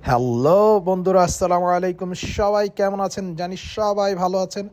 Hello বন্ধুরা, আসসালামু আলাইকুম। সবাই কেমন আছেন? জানি সবাই ভালো আছেন,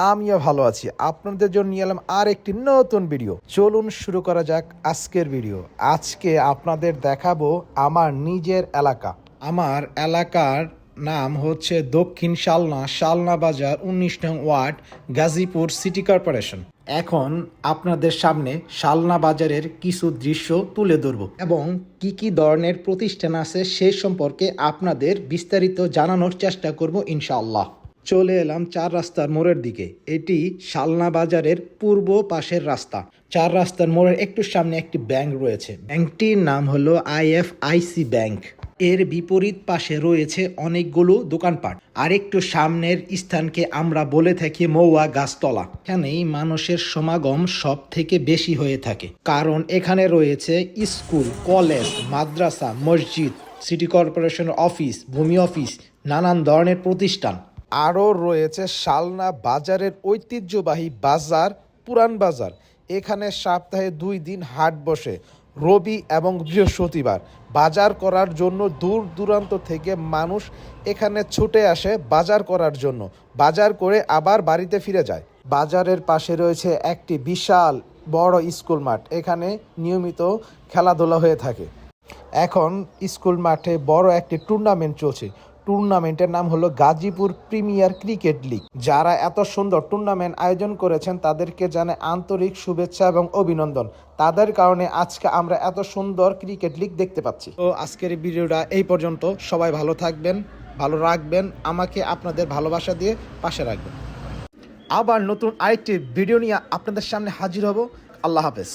আমিও ভালো আছি। আপনাদের জন্য নিয়ে এলাম আর একটি নতুন ভিডিও। চলুন শুরু করা যাক আজকের ভিডিও। আজকে আপনাদের দেখাবো আমার নিজের এলাকা। আমার এলাকার নাম হচ্ছে দক্ষিণ শালনা, শালনা বাজার, 19 নং ওয়ার্ড, গাজীপুর সিটি কর্পোরেশন। এখন আপনাদের সামনে শালনা বাজারের কিছু দৃশ্য তুলে ধরব এবং কি কি ধরনের প্রতিষ্ঠান আছে সে সম্পর্কে আপনাদের বিস্তারিত জানানোর চেষ্টা করব ইনশাআল্লাহ। চলে এলাম চার রাস্তার মোড়ের দিকে। এটি শালনা বাজারের পূর্ব পাশের রাস্তা। চার রাস্তার মোড়ের একটু সামনে একটি ব্যাংক রয়েছে। ব্যাংকটির নাম হলো IFIC ব্যাংক। এর বিপরীত পাশে রয়েছে অনেকগুলো দোকানপাট। আর একটু সামনের স্থানকে আমরা বলে থাকি মৌয়া গাছতলা। এখানেই মানুষের সমাগম সব থেকে বেশি হয়ে থাকে, কারণ এখানে রয়েছে স্কুল, কলেজ, মাদ্রাসা, মসজিদ, সিটি কর্পোরেশন অফিস, ভূমি অফিস, নানান ধরনের প্রতিষ্ঠান। আরও রয়েছে শালনা বাজারের ঐতিহ্যবাহী বাজার, পুরান বাজার। এখানে সপ্তাহে 2 দিন হাট বসে, রবি এবং বৃহস্পতিবার। বাজার করার জন্য দূর দূরান্ত থেকে মানুষ এখানে ছুটে আসে বাজার করার জন্য। বাজার করে আবার বাড়িতে ফিরে যায়। বাজারের পাশে রয়েছে একটি বিশাল বড় স্কুল মাঠ। এখানে নিয়মিত খেলাধুলা হয়ে থাকে। এখন স্কুল মাঠে বড় একটি টুর্নামেন্ট চলছে। টুর্নামেন্টের নাম হলো গাজীপুর প্রিমিয়ার ক্রিকেট লিগ। যারা এত সুন্দর টুর্নামেন্ট আয়োজন করেছেন তাদেরকে জানাই আন্তরিক শুভেচ্ছা এবং অভিনন্দন। তাদের কারণে আজকে আমরা এত সুন্দর ক্রিকেট লিগ দেখতে পাচ্ছি। তো আজকের এই ভিডিওটা এই পর্যন্ত। সবাই ভালো থাকবেন, ভালো রাখবেন, আমাকে আপনাদের ভালোবাসা দিয়ে পাশে রাখবেন। আবার নতুন আরেকটি ভিডিও নিয়ে আপনাদের সামনে হাজির হব। আল্লাহ হাফেজ।